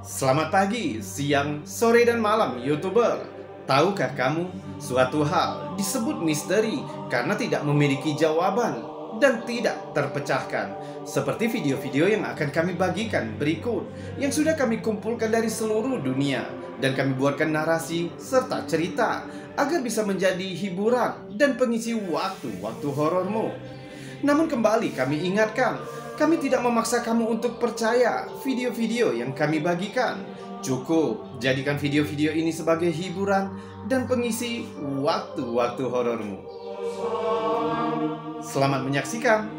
Selamat pagi, siang, sore, dan malam, YouTuber. Tahukah kamu, suatu hal disebut misteri karena tidak memiliki jawaban dan tidak terpecahkan. Seperti video-video yang akan kami bagikan berikut, yang sudah kami kumpulkan dari seluruh dunia, dan kami buatkan narasi serta cerita agar bisa menjadi hiburan dan pengisi waktu-waktu horormu. Namun kembali kami ingatkan, kami tidak memaksa kamu untuk percaya video-video yang kami bagikan. Cukup jadikan video-video ini sebagai hiburan dan pengisi waktu-waktu horormu. Selamat menyaksikan.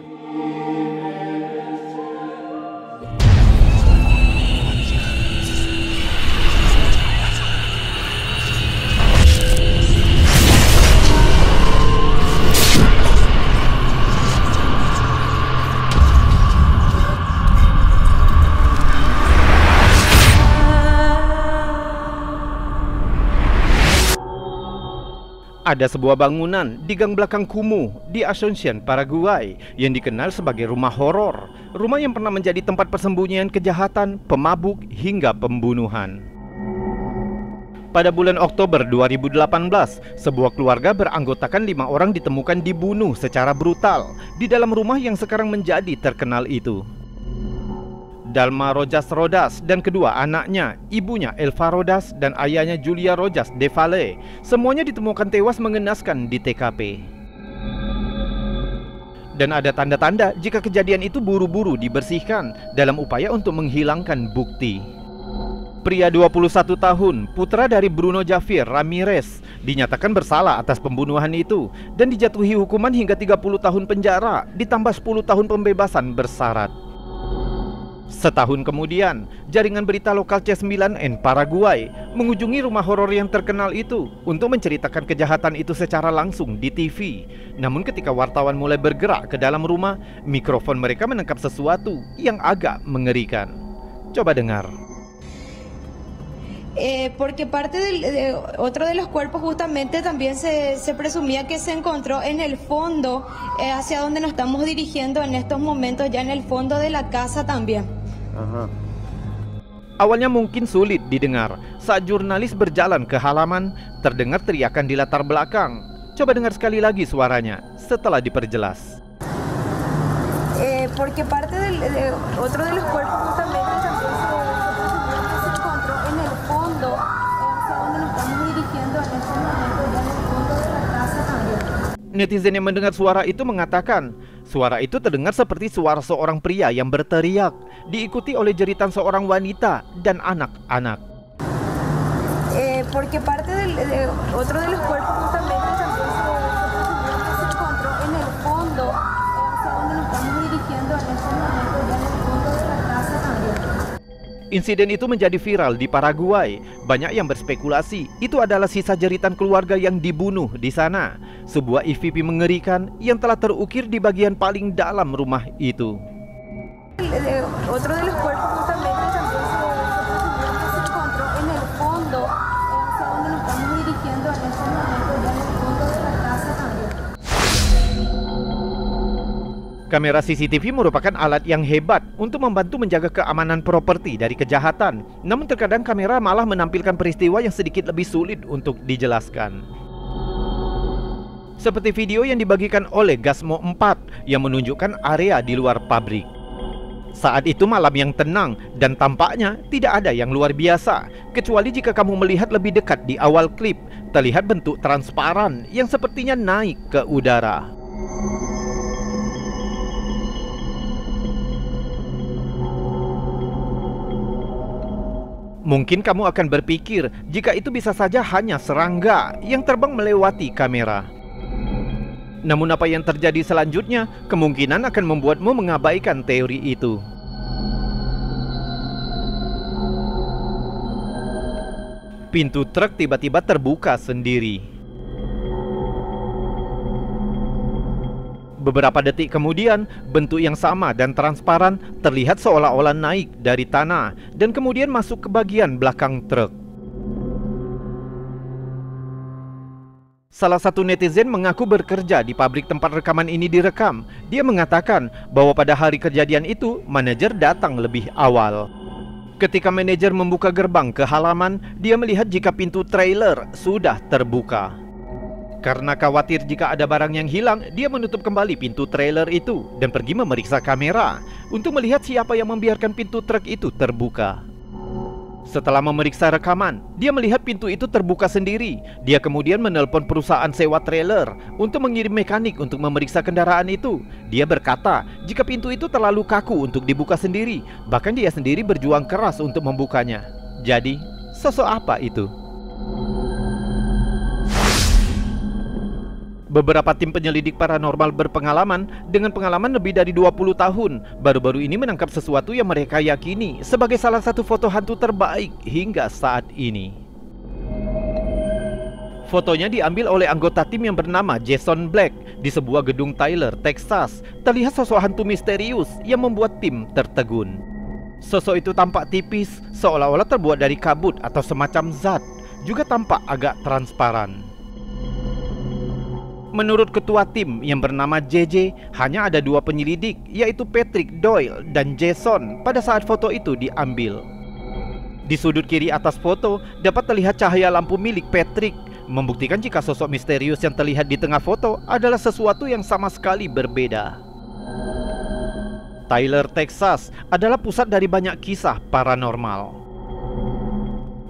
Ada sebuah bangunan di gang belakang kumuh di Asuncion, Paraguay yang dikenal sebagai rumah horor. Rumah yang pernah menjadi tempat persembunyian kejahatan, pemabuk, hingga pembunuhan. Pada bulan Oktober 2018, sebuah keluarga beranggotakan 5 orang ditemukan dibunuh secara brutal di dalam rumah yang sekarang menjadi terkenal itu. Dalma Rojas Rodas dan kedua anaknya, ibunya Elva Rodas dan ayahnya Julia Rojas de Valle, semuanya ditemukan tewas mengenaskan di TKP. Dan ada tanda-tanda jika kejadian itu buru-buru dibersihkan dalam upaya untuk menghilangkan bukti. Pria 21 tahun, putra dari Bruno Javier Ramirez, dinyatakan bersalah atas pembunuhan itu dan dijatuhi hukuman hingga 30 tahun penjara ditambah 10 tahun pembebasan bersyarat. Setahun kemudian, jaringan berita lokal C9N Paraguay mengunjungi rumah horor yang terkenal itu untuk menceritakan kejahatan itu secara langsung di TV. Namun ketika wartawan mulai bergerak ke dalam rumah, mikrofon mereka menangkap sesuatu yang agak mengerikan. Coba dengar. Porque parte otro de los cuerpos justamente también se presumía que se encontró en el fondo, hacia donde nos estamos dirigiendo en estos momentos, ya en el fondo de la casa también. Awalnya mungkin sulit didengar. Saat jurnalis berjalan ke halaman, terdengar teriakan di latar belakang. Coba dengar sekali lagi suaranya setelah diperjelas. Porque parte otro de los cuerpos justamente también se encontró en el fondo, hacia donde nos estamos dirigiendo en estos momentos, ya en el fondo de la casa también. Netizen yang mendengar suara itu mengatakan, suara itu terdengar seperti suara seorang pria yang berteriak, diikuti oleh jeritan seorang wanita dan anak-anak. Porque parte otro de los cuerpos justamente también se encontró en el fondo, hacia donde nos estamos dirigiendo en estos momentos, ya en el fondo de la casa también. Insiden itu menjadi viral di Paraguay. Banyak yang berspekulasi itu adalah sisa jeritan keluarga yang dibunuh di sana. Sebuah EVP mengerikan yang telah terukir di bagian paling dalam rumah itu. Otro de los cuerpos justamente también se encontró en el fondo, hacia donde nos estamos dirigiendo en estos momentos, ya en el fondo de la casa también. Kamera CCTV merupakan alat yang hebat untuk membantu menjaga keamanan properti dari kejahatan. Namun terkadang kamera malah menampilkan peristiwa yang sedikit lebih sulit untuk dijelaskan. Seperti video yang dibagikan oleh Gasmo 4 yang menunjukkan area di luar pabrik. Saat itu malam yang tenang dan tampaknya tidak ada yang luar biasa, kecuali jika kamu melihat lebih dekat di awal klip, terlihat bentuk transparan yang sepertinya naik ke udara. Mungkin kamu akan berpikir jika itu bisa saja hanya serangga yang terbang melewati kamera. Namun apa yang terjadi selanjutnya kemungkinan akan membuatmu mengabaikan teori itu. Pintu truk tiba-tiba terbuka sendiri. Beberapa detik kemudian, bentuk yang sama dan transparan terlihat seolah-olah naik dari tanah dan kemudian masuk ke bagian belakang truk. Salah satu netizen mengaku bekerja di pabrik tempat rekaman ini direkam. Dia mengatakan bahwa pada hari kejadian itu, manajer datang lebih awal. Ketika manajer membuka gerbang ke halaman, dia melihat jika pintu trailer sudah terbuka. Karena khawatir jika ada barang yang hilang, dia menutup kembali pintu trailer itu dan pergi memeriksa kamera untuk melihat siapa yang membiarkan pintu truk itu terbuka. Setelah memeriksa rekaman, dia melihat pintu itu terbuka sendiri. Dia kemudian menelpon perusahaan sewa trailer untuk mengirim mekanik untuk memeriksa kendaraan itu. Dia berkata jika pintu itu terlalu kaku untuk dibuka sendiri, bahkan dia sendiri berjuang keras untuk membukanya. Jadi, sosok apa itu? Beberapa tim penyelidik paranormal berpengalaman dengan pengalaman lebih dari 20 tahun baru-baru ini menangkap sesuatu yang mereka yakini sebagai salah satu foto hantu terbaik hingga saat ini. Fotonya diambil oleh anggota tim yang bernama Jason Black di sebuah gedung Tyler, Texas. Terlihat sosok hantu misterius yang membuat tim tertegun. Sosok itu tampak tipis, seolah-olah terbuat dari kabut atau semacam zat, juga tampak agak transparan. Menurut ketua tim yang bernama JJ, hanya ada 2 penyelidik, yaitu Patrick Doyle dan Jason pada saat foto itu diambil. Di sudut kiri atas foto dapat terlihat cahaya lampu milik Patrick, membuktikan jika sosok misterius yang terlihat di tengah foto adalah sesuatu yang sama sekali berbeda. Tyler, Texas adalah pusat dari banyak kisah paranormal.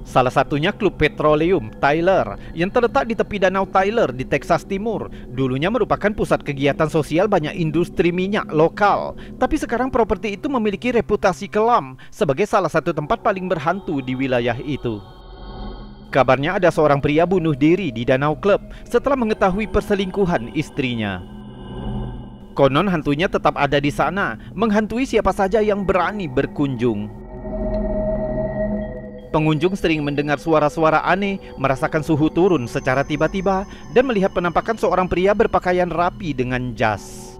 Salah satunya klub petroleum Tyler yang terletak di tepi danau Tyler di Texas Timur. Dulunya merupakan pusat kegiatan sosial banyak industri minyak lokal, tapi sekarang properti itu memiliki reputasi kelam sebagai salah satu tempat paling berhantu di wilayah itu. Kabarnya ada seorang pria bunuh diri di danau klub setelah mengetahui perselingkuhan istrinya. Konon hantunya tetap ada di sana, menghantui siapa saja yang berani berkunjung. Pengunjung sering mendengar suara-suara aneh, merasakan suhu turun secara tiba-tiba, dan melihat penampakan seorang pria berpakaian rapi dengan jas.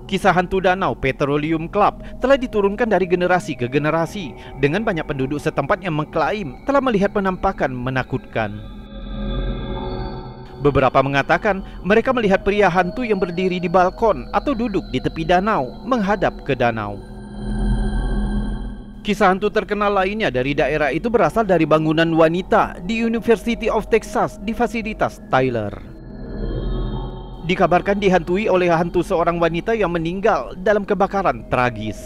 Kisah hantu danau Petroleum Club telah diturunkan dari generasi ke generasi, dengan banyak penduduk setempat yang mengklaim telah melihat penampakan menakutkan. Beberapa mengatakan mereka melihat pria hantu yang berdiri di balkon atau duduk di tepi danau menghadap ke danau. Kisah hantu terkenal lainnya dari daerah itu berasal dari bangunan wanita di University of Texas di fasilitas Tyler. Dikabarkan dihantui oleh hantu seorang wanita yang meninggal dalam kebakaran tragis.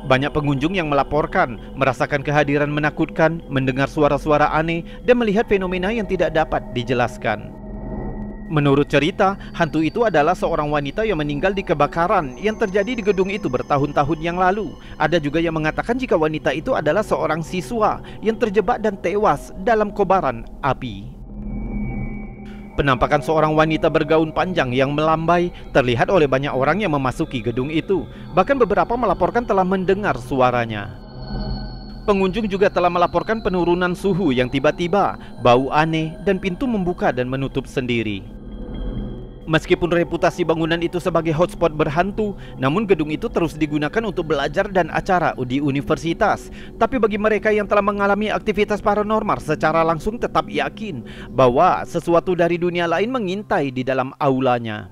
Banyak pengunjung yang melaporkan merasakan kehadiran menakutkan, mendengar suara-suara aneh, dan melihat fenomena yang tidak dapat dijelaskan. Menurut cerita, hantu itu adalah seorang wanita yang meninggal di kebakaran yang terjadi di gedung itu bertahun-tahun yang lalu. Ada juga yang mengatakan jika wanita itu adalah seorang siswa yang terjebak dan tewas dalam kobaran api. Penampakan seorang wanita bergaun panjang yang melambai terlihat oleh banyak orang yang memasuki gedung itu. Bahkan beberapa melaporkan telah mendengar suaranya. Pengunjung juga telah melaporkan penurunan suhu yang tiba-tiba, bau aneh, dan pintu membuka dan menutup sendiri. Meskipun reputasi bangunan itu sebagai hotspot berhantu, namun gedung itu terus digunakan untuk belajar dan acara di universitas. Tapi bagi mereka yang telah mengalami aktivitas paranormal secara langsung tetap yakin bahwa sesuatu dari dunia lain mengintai di dalam aulanya.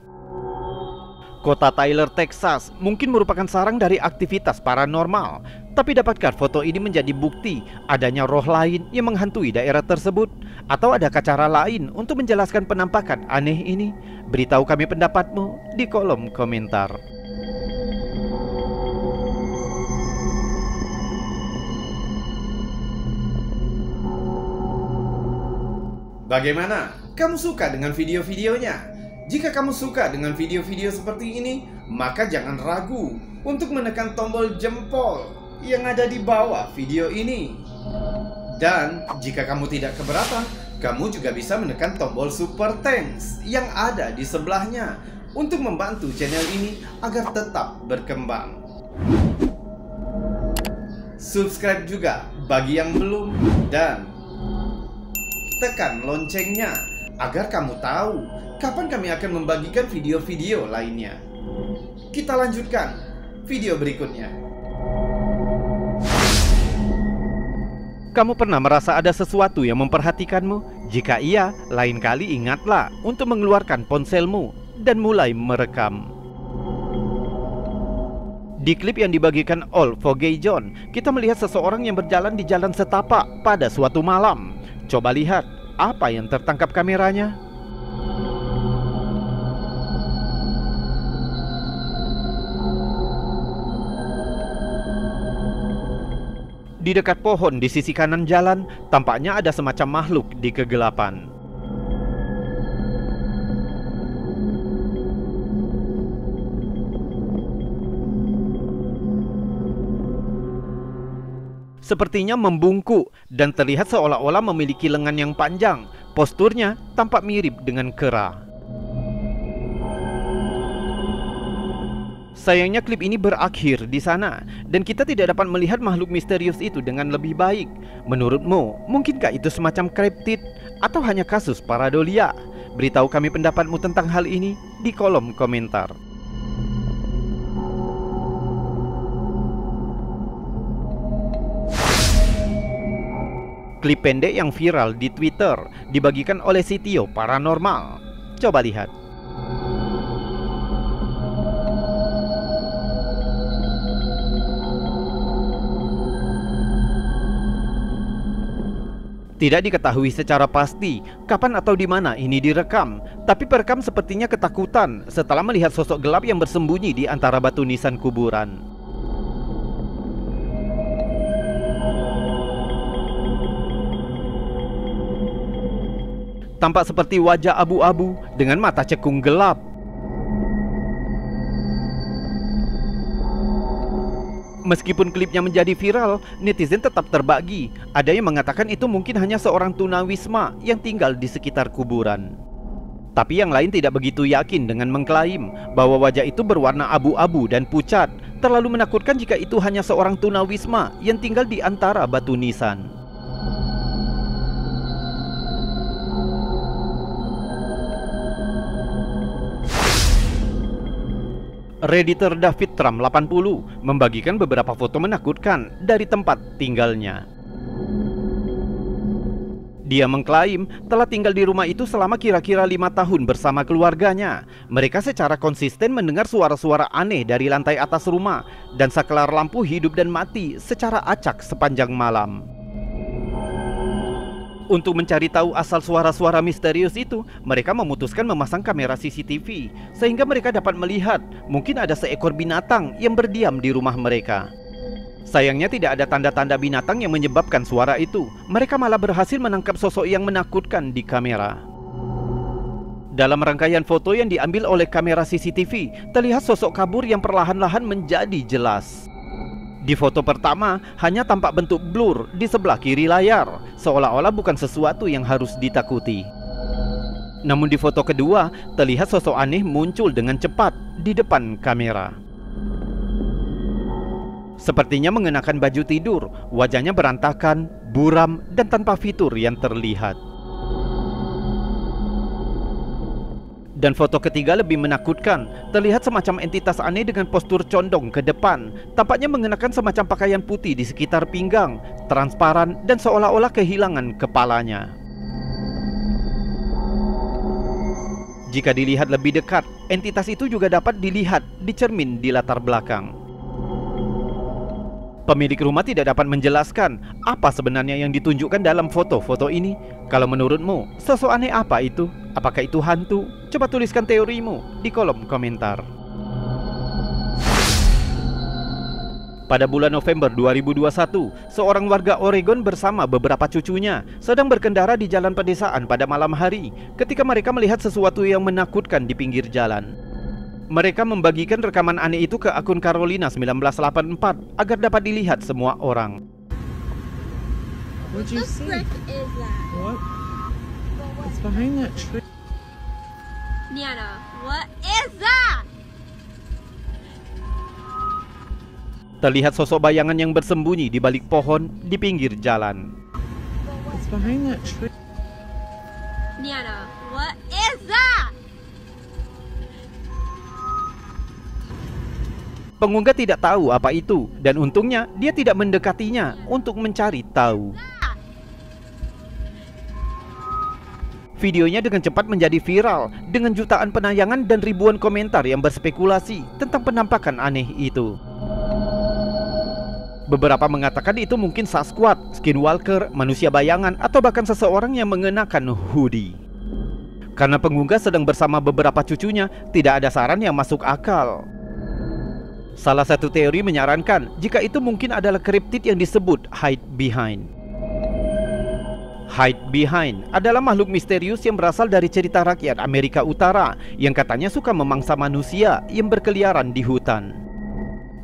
Kota Tyler, Texas mungkin merupakan sarang dari aktivitas paranormal. Tapi dapatkah foto ini menjadi bukti adanya roh lain yang menghantui daerah tersebut? Atau adakah cara lain untuk menjelaskan penampakan aneh ini? Beritahu kami pendapatmu di kolom komentar. Bagaimana? Kamu suka dengan video-videonya? Jika kamu suka dengan video-video seperti ini, maka jangan ragu untuk menekan tombol jempol yang ada di bawah video ini. Dan jika kamu tidak keberatan, kamu juga bisa menekan tombol super thanks yang ada di sebelahnya untuk membantu channel ini agar tetap berkembang. Subscribe juga bagi yang belum, dan tekan loncengnya agar kamu tahu kapan kami akan membagikan video-video lainnya. Kita lanjutkan video berikutnya. Kamu pernah merasa ada sesuatu yang memperhatikanmu? Jika iya, lain kali ingatlah untuk mengeluarkan ponselmu dan mulai merekam. Di klip yang dibagikan All for Gay John, kita melihat seseorang yang berjalan di jalan setapak pada suatu malam. Coba lihat apa yang tertangkap kameranya. Di dekat pohon di sisi kanan jalan, tampaknya ada semacam makhluk di kegelapan. Sepertinya membungkuk dan terlihat seolah-olah memiliki lengan yang panjang. Posturnya tampak mirip dengan kera. Sayangnya klip ini berakhir di sana dan kita tidak dapat melihat makhluk misterius itu dengan lebih baik. Menurutmu, mungkinkah itu semacam kriptid atau hanya kasus paradolia? Beritahu kami pendapatmu tentang hal ini di kolom komentar. Klip pendek yang viral di Twitter dibagikan oleh Sitio Paranormal. Coba lihat. Tidak diketahui secara pasti kapan atau di mana ini direkam, tapi perekam sepertinya ketakutan setelah melihat sosok gelap yang bersembunyi di antara batu nisan kuburan. Tampak seperti wajah abu-abu dengan mata cekung gelap. Meskipun klipnya menjadi viral, netizen tetap terbagi. Ada yang mengatakan itu mungkin hanya seorang tunawisma yang tinggal di sekitar kuburan. Tapi yang lain tidak begitu yakin dengan mengklaim bahwa wajah itu berwarna abu-abu dan pucat. Terlalu menakutkan jika itu hanya seorang tunawisma yang tinggal di antara batu nisan. Redditor David Trump 80 membagikan beberapa foto menakutkan dari tempat tinggalnya. Dia mengklaim telah tinggal di rumah itu selama kira-kira 5 tahun bersama keluarganya. Mereka secara konsisten mendengar suara-suara aneh dari lantai atas rumah dan saklar lampu hidup dan mati secara acak sepanjang malam. Untuk mencari tahu asal suara-suara misterius itu, mereka memutuskan memasang kamera CCTV sehingga mereka dapat melihat mungkin ada seekor binatang yang berdiam di rumah mereka. Sayangnya tidak ada tanda-tanda binatang yang menyebabkan suara itu. Mereka malah berhasil menangkap sosok yang menakutkan di kamera. Dalam rangkaian foto yang diambil oleh kamera CCTV, terlihat sosok kabur yang perlahan-lahan menjadi jelas. Di foto pertama, hanya tampak bentuk blur di sebelah kiri layar, seolah-olah bukan sesuatu yang harus ditakuti. Namun di foto kedua, terlihat sosok aneh muncul dengan cepat di depan kamera. Sepertinya mengenakan baju tidur, wajahnya berantakan, buram, dan tanpa fitur yang terlihat. Dan foto ketiga lebih menakutkan. Terlihat semacam entitas aneh dengan postur condong ke depan. Tampaknya mengenakan semacam pakaian putih di sekitar pinggang, transparan dan seolah-olah kehilangan kepalanya. Jika dilihat lebih dekat, entitas itu juga dapat dilihat di cermin di latar belakang. Pemilik rumah tidak dapat menjelaskan apa sebenarnya yang ditunjukkan dalam foto-foto ini. Kalau menurutmu, sosok aneh apa itu? Apakah itu hantu? Coba tuliskan teorimu di kolom komentar. Pada bulan November 2021, seorang warga Oregon bersama beberapa cucunya sedang berkendara di jalan pedesaan pada malam hari ketika mereka melihat sesuatu yang menakutkan di pinggir jalan. Mereka membagikan rekaman aneh itu ke akun Carolina 1984 agar dapat dilihat semua orang. What do you see? What the frick is that? What? It's behind that tree. Nana, what is that? Terlihat sosok bayangan yang bersembunyi di balik pohon di pinggir jalan. It's behind that tree. Nana, what is that? Pengunggah tidak tahu apa itu, dan untungnya dia tidak mendekatinya untuk mencari tahu. Videonya dengan cepat menjadi viral dengan jutaan penayangan dan ribuan komentar yang berspekulasi tentang penampakan aneh itu. Beberapa mengatakan itu mungkin Sasquatch, Skinwalker, manusia bayangan, atau bahkan seseorang yang mengenakan hoodie. Karena pengunggah sedang bersama beberapa cucunya, tidak ada saran yang masuk akal. Salah satu teori menyarankan jika itu mungkin adalah kriptid yang disebut Hide Behind. Hide Behind adalah makhluk misterius yang berasal dari cerita rakyat Amerika Utara yang katanya suka memangsa manusia yang berkeliaran di hutan.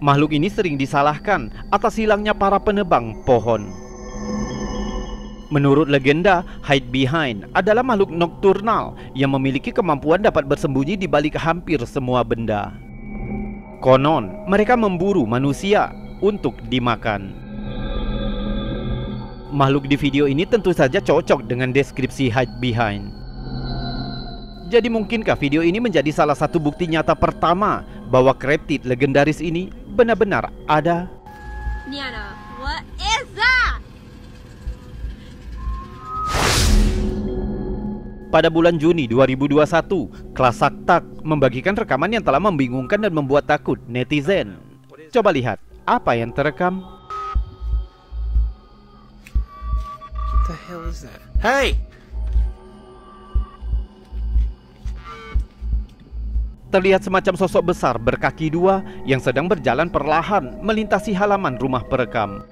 Makhluk ini sering disalahkan atas hilangnya para penebang pohon. Menurut legenda, Hide Behind adalah makhluk nokturnal yang memiliki kemampuan dapat bersembunyi di balik hampir semua benda. Konon, mereka memburu manusia untuk dimakan. Makhluk di video ini tentu saja cocok dengan deskripsi Hide Behind. Jadi mungkinkah video ini menjadi salah satu bukti nyata pertama bahwa kriptid legendaris ini benar-benar ada? Niana, what is that? Pada bulan Juni 2021, Kelas Saktak membagikan rekaman yang telah membingungkan dan membuat takut netizen. Coba lihat apa yang terekam. What the hell is that? Hey! Terlihat semacam sosok besar berkaki dua yang sedang berjalan perlahan melintasi halaman rumah perekam.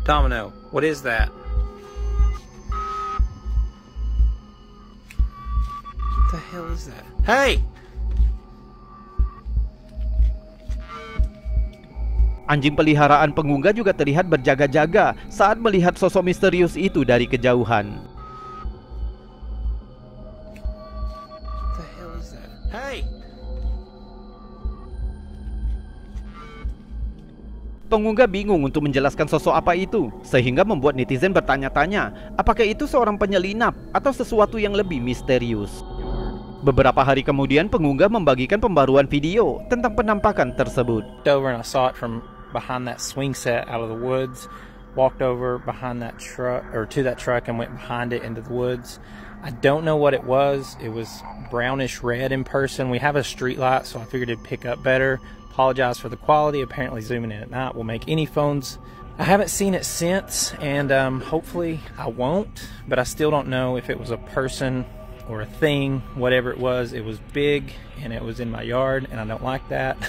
Domino, what is that? What the hell is that? Hey! Anjing peliharaan pengunggah juga terlihat berjaga-jaga saat melihat sosok misterius itu dari kejauhan. Hey! Pengunggah bingung untuk menjelaskan sosok apa itu, sehingga membuat netizen bertanya-tanya apakah itu seorang penyelinap atau sesuatu yang lebih misterius. Beberapa hari kemudian pengunggah membagikan pembaruan video tentang penampakan tersebut. Over and I saw it from behind that swing set out of the woods. Walked over behind that truck, or to that truck, and went behind it into the woods. I don't know what it was. It was brownish red in person. We have a street light, so I figured it'd pick up better. Apologize for the quality. Apparently zooming in at night will make any phones. I haven't seen it since, and hopefully I won't, but I still don't know if it was a person or a thing. Whatever it was big, and it was in my yard, and I don't like that.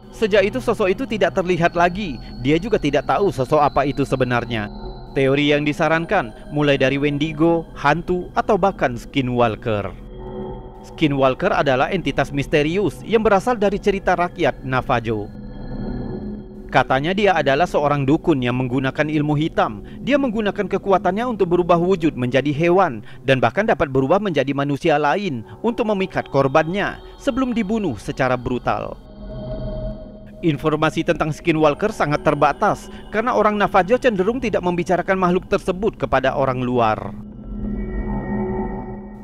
Sejak itu sosok itu tidak terlihat lagi. Dia juga tidak tahu sosok apa itu sebenarnya. Teori yang disarankan mulai dari Wendigo, hantu, atau bahkan Skinwalker. Skinwalker adalah entitas misterius yang berasal dari cerita rakyat Navajo. Katanya dia adalah seorang dukun yang menggunakan ilmu hitam. Dia menggunakan kekuatannya untuk berubah wujud menjadi hewan dan bahkan dapat berubah menjadi manusia lain untuk memikat korbannya sebelum dibunuh secara brutal. Informasi tentang Skinwalker sangat terbatas karena orang Navajo cenderung tidak membicarakan makhluk tersebut kepada orang luar.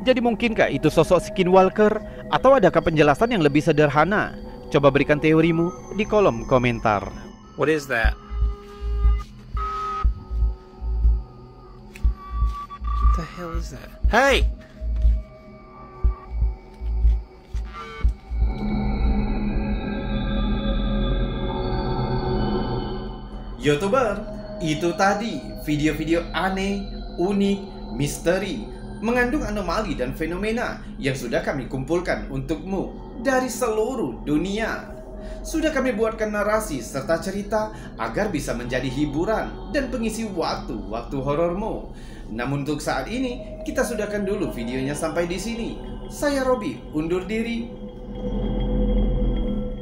Jadi mungkinkah itu sosok Skinwalker atau adakah penjelasan yang lebih sederhana? Coba berikan teorimu di kolom komentar. What is that? What the hell is that? Hey! YouTuber, itu tadi video-video aneh, unik, misteri, mengandung anomali dan fenomena yang sudah kami kumpulkan untukmu dari seluruh dunia. Sudah kami buatkan narasi serta cerita agar bisa menjadi hiburan dan pengisi waktu-waktu horormu. Namun untuk saat ini, kita sudahkan dulu videonya sampai di sini. Saya Robi, undur diri.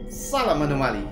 Salam anomali.